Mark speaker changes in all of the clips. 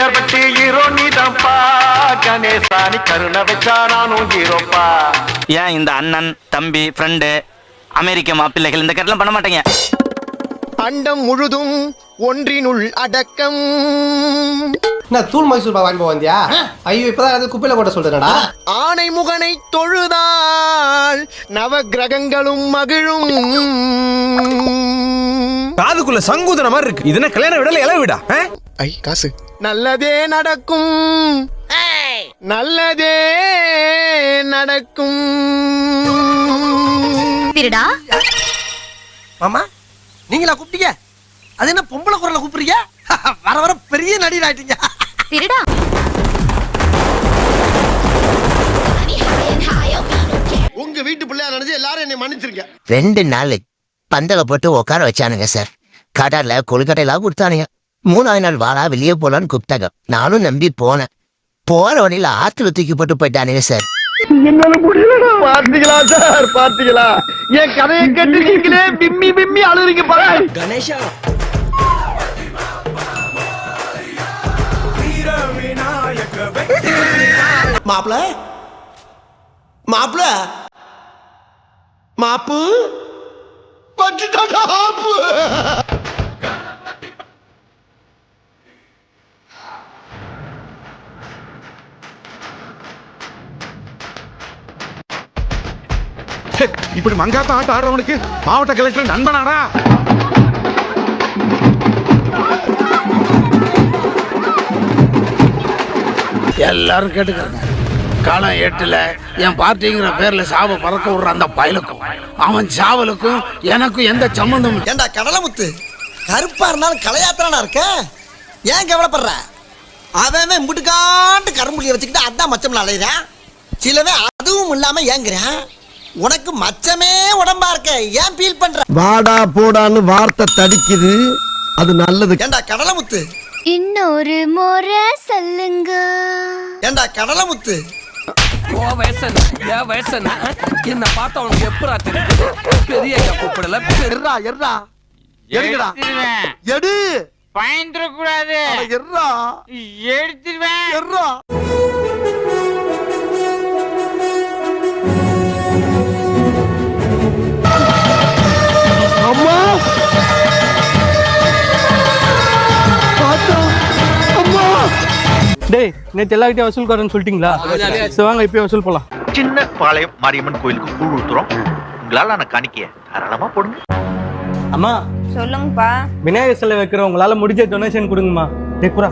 Speaker 1: Celebrity hero நீதான்ப்பா, கணேசானி கருணை வச்சா நானும் ஹீரோப்பா.
Speaker 2: ஏன் இந்த அண்ணன் தம்பி ஃப்ரெண்டு அமெரிக்க மாப்பிள்ளைகள் இந்த கட்டெல்லாம் பண்ண மாட்டேங்க.
Speaker 3: அண்டம் முழுதும் ஒன்றினுள் அடக்கம்.
Speaker 4: நான் தூள் மைசூர் பா வாங்கி வந்தியா? ஐயோ இப்பதான் அது குப்பையில போட்ட சொல்றேன்டா.
Speaker 3: ஆனை முகனை தொழுதால் நவ கிரகங்களும் மகிழும்.
Speaker 5: காதுக்குள்ள சங்கூதன மாதிரி இருக்கு. இது என்ன கல்யாண விடல இல விடா?
Speaker 3: ஐ காசு. நல்லதே நடக்கும், நல்லதே நடக்கும்.
Speaker 6: திருடா
Speaker 7: மாமா நீங்களா கூப்பிட்டீங்க? அது என்ன பொம்பளை குரலை கூப்பிடுறீங்க? வர வர பெரிய நடிகர் ஆயிட்டீங்க.
Speaker 6: திருடா
Speaker 3: உங்க வீட்டு பிள்ளையா நினைச்சு எல்லாரும் என்னை மன்னிச்சிருங்க.
Speaker 8: 2 நாள் பந்தல போட்டு உட்கார வச்சானுங்க சார். கடல்ல கொழுக்கட்டையெல்லாம் கொடுத்தானுங்க. 3ஆவது நாள் வாழா வெளியே போலான்னு கூப்பிட்டாங்க. நானும் நம்பி போனேன். போற வழியில ஆத்துல தூக்கி போட்டு போயிட்டானுங்க சார்.
Speaker 3: என்னால முடியலடா. பாத்தீங்களா சார், பாத்தீங்களா என் கதையை கேட்டு நீங்களே பிம்மி பிம்மி அழுறீங்க பாரு.
Speaker 7: கணேஷா
Speaker 3: மாப்ள மாப்ள மாப்பு பட்டுட்டாடா ஆப்பு.
Speaker 5: இப்படி மங்காத்த ஆட்ட ஆடுறவனுக்கு மாவட்ட கலெக்டர் நண்பனாடா?
Speaker 9: எல்லாரும் கேட்டுக்கிறாங்க. காலம் 8ல் என் பார்ட்டிங்கிற பேர்ல சாவ பறக்க விடுற அந்த பயலுக்கும் அவன் சாவலுக்கும் எனக்கும் எந்த சம்பந்தமும்.
Speaker 7: ஏண்டா கடலமுத்து, கருப்பா இருந்தாலும் கலையாத்திரனா இருக்க, ஏன் கவலைப்படுற? அவன் முட்டுக்காண்டு கரும்புலியை வச்சுக்கிட்டு அதான் மச்சம்ல அலையிறான். சிலவே அதுவும் இல்லாம ஏங்குறான். உனக்கு மச்சமே உடம்பா இருக்க, ஏன் ஃபீல் பண்ற?
Speaker 3: வாடா போடான்னு வார்த்தை தடிக்குது, அது நல்லது.
Speaker 7: ஏண்டா கடலமுத்து,
Speaker 6: இன்னொரு முறை சொல்லுங்க.
Speaker 7: ஏண்டா கடலமுத்து,
Speaker 9: என்ன பார்த்தா உனக்கு எப்பரா தெரியுது? பெரிய கூப்பிடல
Speaker 3: எர்ரா எர்ரா எடுங்கடா எடு.
Speaker 2: பயந்துட கூடாது.
Speaker 3: எர்ரா
Speaker 2: எடுத்துருவேன்.
Speaker 3: எர்ரா. அம்மா அம்மா.
Speaker 4: டேய் நேத்து எல்லார்கிட்டயும் வசூல் காரன்னு சொல்லிட்டீங்களா? சரி வாங்க இப்பயே வசூல் போலாம்.
Speaker 1: சின்ன பாளையம் மாரியம்மன் கோயிலுக்கு கூழ் ஊத்துறோம். உங்களால நான் காணிக்கைய தாராளமா போடுங்க.
Speaker 4: அம்மா
Speaker 6: சொல்லுங்கப்பா.
Speaker 4: விநாயகர் சிலை வைக்கிற உங்களால முடிஞ்ச டொனேஷன் கொடுங்கம்மா.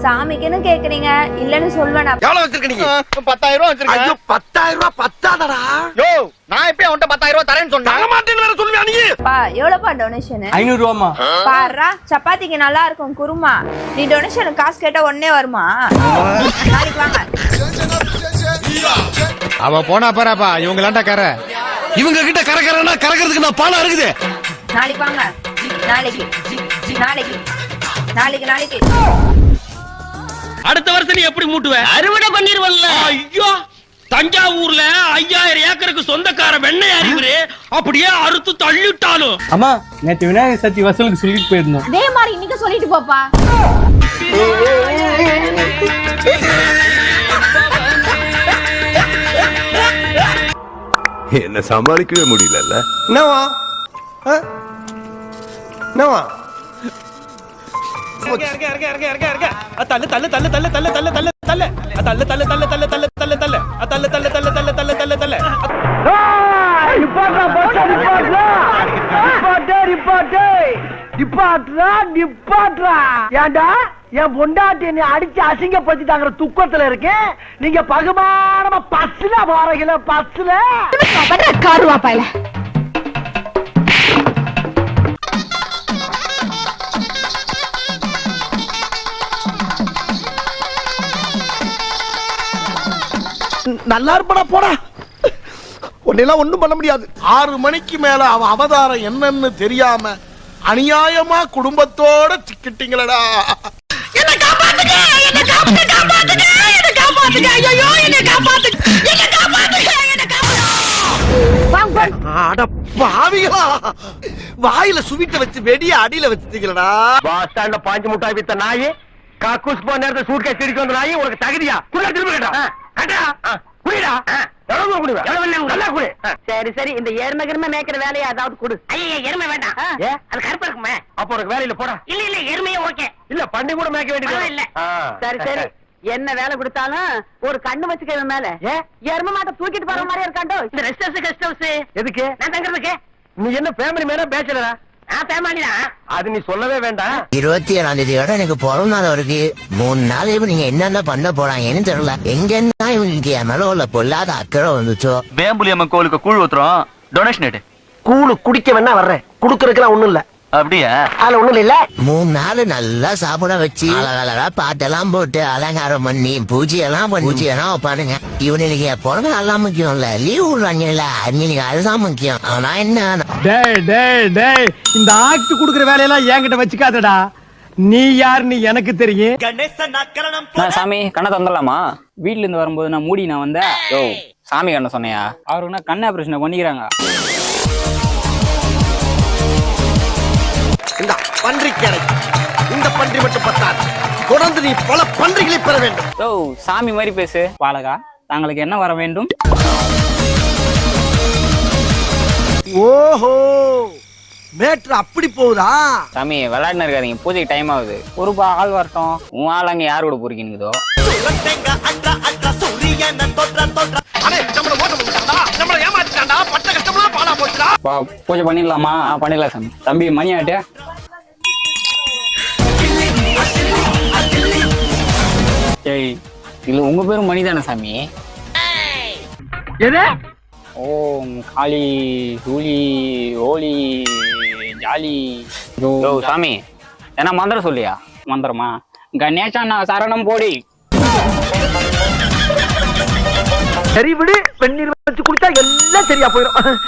Speaker 6: சாமிக்குன்னு கேக்குறீங்க, இல்லன்னு சொல்வேன்.
Speaker 7: எவ்வளவு வச்சிருக்க நீங்க?
Speaker 3: 10,000 ரூபாய் வச்சிருக்கேன்.
Speaker 7: ஐயோ 10,000 ரூபாய் பத்தாதடா.
Speaker 3: யோ நான் எப்ப அவன்கிட்ட 10,000 ரூபாய் தரேன்னு சொன்னேன்.
Speaker 7: மாட்டேன்னு வேற சொல்லுவியா நீ?
Speaker 6: பா எவ்வளவுப்பா டொனேஷன்?
Speaker 4: 500 ரூபாமா.
Speaker 6: பாருடா சப்பாத்திக்கு நல்லா இருக்கும் குருமா. நீ டொனேஷன் காசு கேட்டா உடனே வருமா? நாளைக்கு வாங்க.
Speaker 5: அவ போனா பாராப்பா, இவங்களாண்டா கர. இவங்க கிட்ட கரகரனா கரகிறதுக்கு நான் பாலம் இருக்குது.
Speaker 6: நாளைக்கு வாங்க. நாளைக்கு நாளைக்கு நாளைக்கு நாளைக்கு.
Speaker 9: அடுத்த வருஷம் நீ எப்படி மூட்டுவ? அறுவடை பண்ணிருவல்ல. ஐயோ தஞ்சாவூர்ல 5000 ஏக்கருக்கு சொந்தக்கார வெண்ணெய் அறிவுரு அப்படியே அறுத்து தள்ளிட்டாலும்.
Speaker 4: அம்மா நேத்து விநாயகர் சதுர்த்தி வசூலுக்கு சொல்லிட்டு போயிருந்தோம்.
Speaker 6: அதே மாதிரி இன்னைக்கு சொல்லிட்டு போப்பா.
Speaker 5: என்ன சமாளிக்கவே முடியல.
Speaker 3: என்னவா என்னவா?
Speaker 7: ஏண்டா என் பொண்டாட்டி என்னை அடிச்சு அசிங்கப்படுத்திட்டாங்கிற துக்கத்துல இருக்கேன். நீங்க பகுமானமா பஸ்ல போறீங்கள, பஸ்ல
Speaker 6: காருவாப்பாயில.
Speaker 3: நல்லா இருப்படா போடா. உன்னெல்லாம் ஒண்ணும் பண்ண முடியாது. 6 மணிக்கு மேல அவன் அவதாரம் என்னன்னு தெரியாம அநியாயமா குடும்பத்தோட சிக்கிட்டீங்களடா.
Speaker 6: என்ன காப்பாத்துங்க, என்ன காப்பாத்துங்க, என்ன காப்பாத்துங்க, ஐயோ என்ன காப்பாத்துங்க, என்ன காப்பாத்துங்க, என்ன காப்பாத்துங்க.
Speaker 3: அட பாவிகளா, வாயில சுவிட்ட வச்சு வெடிய அடியில வச்சிட்டீங்களடா.
Speaker 1: பஸ் ஸ்டாண்ட்ல 5 முட்டாய் வித்த நாயே கக்கூஸ் போன நேரத்தை சூட்கேஸ் திருப்பி வந்த நாய் உனக்கு தகுதியா குடிடா திரும்ப கேட்டா குடிடா எவ்வளவு குடி நல்லா குடி
Speaker 6: சரி சரி இந்த எருமை கிருமை மேய்க்கிற வேலையை அதாவது கொடு. ஐயா எருமை வேண்டாம், அது கருப்பா இருக்குமே.
Speaker 1: அப்ப உனக்கு வேலையில போடா.
Speaker 6: இல்ல எருமையே ஓகே.
Speaker 1: இல்ல பண்ணி கூட மேய்க்க வேண்டியது
Speaker 6: இல்ல சரி சரி என்ன வேலை கொடுத்தாலும் ஒரு கண்ணு வச்சுக்க மேல. எருமை மாட்டை தூக்கிட்டு போற மாதிரி இருக்காண்டோ. இந்த ரெஸ்ட் ஹவுஸ் கெஸ்ட் ஹவுஸ்
Speaker 1: எதுக்கு?
Speaker 6: நான் தங்குறதுக்கு.
Speaker 1: நீ என்ன ஃபேமிலி மேனா பேச்சலரா?
Speaker 6: ஃபேமிலி தான்.
Speaker 1: அது நீ சொல்லவே வேண்டாம்.
Speaker 8: 27ஆம் தேதியோட எனக்கு பிறந்த நாள் இருக்கு. 3 நாள் இப்ப நீங்க என்னென்ன பண்ண போறாங்கன்னு தெரியல. எங்கன்னா இவங்களுக்கு என் மேல உள்ள பொல்லாத அக்கறை வந்துச்சோ.
Speaker 2: வேம்புலியம்மன் கோவிலுக்கு கூழ் ஊத்துறோம், டொனேஷன் எடு.
Speaker 7: கூழு குடிக்க வேணா வர்றேன், குடுக்கறதுக்குலாம் ஒண்ணும் இல்ல.
Speaker 2: அப்படியா?
Speaker 7: அதுல ஒண்ணும் இல்ல.
Speaker 8: 3 நாள் நல்லா சாப்பிட வச்சு அழகழகா பாட்டெல்லாம் போட்டு அலங்காரம் பண்ணி பூஜையெல்லாம் வைப்பானுங்க. இவனுக்கு என் பிறந்த நாள்லாம் முக்கியம் இல்ல, லீவ் விடுறாங்கல்ல, அன்னைக்கு அதுதான் முக்கியம். ஆனா என்ன,
Speaker 5: டேய் இந்த ஆக்ட் குடுக்குற வேலையெல்லாம் என்கிட்ட வச்சுக்காதடா. நீ யாருன்னு எனக்கு தெரியும்.
Speaker 10: சாமி கண்ணை தந்துடலாமா? வீட்டுல இருந்து வரும்போது நான் வந்தேன். யோ சாமி கண்ண சொன்னையா? அவருக்குன்னா கண்ணு ஆபரேஷனை பண்ணிக்கிறாங்க.
Speaker 7: இந்த பன்றி கடை, இந்த பன்றி மட்டும் பத்தாது, தொடர்ந்து நீ பல பன்றிகளை பெற வேண்டும்.
Speaker 10: யோ சாமி மாதிரி பேசு. பாலகா, தாங்களுக்கு என்ன வர வேண்டும்?
Speaker 7: ஓஹோ, மேட்ரு அப்படி போகுதா?
Speaker 10: சாமி விளையாடுன்னு இருக்காதீங்க, பூஜைக்கு டைம் ஆகுது. ஒரு ஆள் வரட்டும். உன் ஆள் அங்க யாரு கூட பொறுக்கினுக்குதோ? பூஜை பண்ணிடலாமா? பண்ணிடலாம் சாமி. தம்பி மணி ஆட்டு. ஏய் இல்ல உங்க பேரும் மணி தானே சாமி?
Speaker 1: எது?
Speaker 10: ஓம் காளி சூலி ஓலி ஜாலி. யோ சாமி என்ன மந்திரம் சொல்லியா? மந்திரமா? கணேசா சரணம் போடி.
Speaker 1: சரி விடு, வெந்நீர் வச்சு குடிச்சா எல்லாம் சரியா போயிடும்.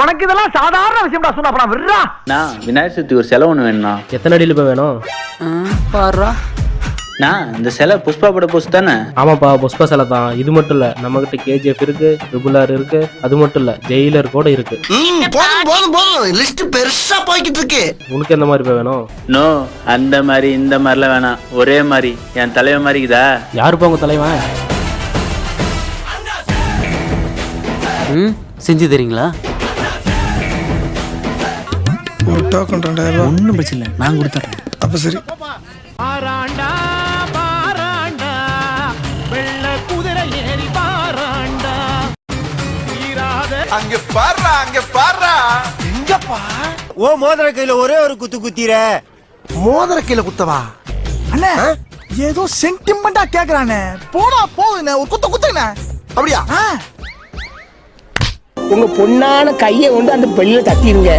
Speaker 1: உனக்கு இதெல்லாம் சாதாரண விஷயம்டா. சொன்னா விடுறா.
Speaker 11: நான் விநாயகர் சதுர்த்தி ஒரு செலவு ஒன்று வேணும்ண்ணா.
Speaker 4: எத்தனை அடியில் இப்போ வேணும்?
Speaker 10: பாடுறா.
Speaker 11: நான் இந்த சிலை புஷ்பா பட போஸ்ட் தானே?
Speaker 4: ஆமாப்பா, புஷ்ப சிலை தான். இது மட்டும் இல்ல, நம்ம கிட்ட கேஜிஎஃப் இருக்கு, ட்ரிபிள்ஆர் இருக்கு. அது மட்டும் இல்ல, ஜெயிலர் கூட இருக்கு.
Speaker 7: போதும் லிஸ்ட் பெருசா போய்கிட்டு இருக்கு.
Speaker 4: உனக்கு எந்த மாதிரி வேணும்?
Speaker 11: நோ, அந்த மாதிரி இந்த மாதிரிலாம் வேணாம். ஒரே மாதிரி என் தலைவன் மாதிரிக்குதா?
Speaker 4: யாருப்பா உங்க தலைவன்?
Speaker 10: செஞ்சு தரீங்களா?
Speaker 9: ஒரு டோக்கன் 2000 ரூபாய்.
Speaker 10: ஒன்றும் பிரச்சனை இல்லை, நான் கொடுத்துட்றேன்.
Speaker 9: அப்ப சரி.
Speaker 5: பாராண்டா பாராண்டா வெள்ள குதிரை ஏறி பாராண்டா.
Speaker 1: அங்க பாடுறா.
Speaker 7: எங்கப்பா?
Speaker 4: ஓ மோதிர கையில ஒரே ஒரு குத்து குத்திர.
Speaker 7: மோதிர கையில குத்தவா?
Speaker 9: அண்ணா ஏதோ சென்டிமெண்டா கேக்குறானே. போடா போகுதுண்ணே, ஒரு குத்து குத்துண்ணே.
Speaker 7: அப்படியா?
Speaker 6: உங்க பொண்ணான கையை கொண்டு அந்த பெல்ல தட்டிடுங்க.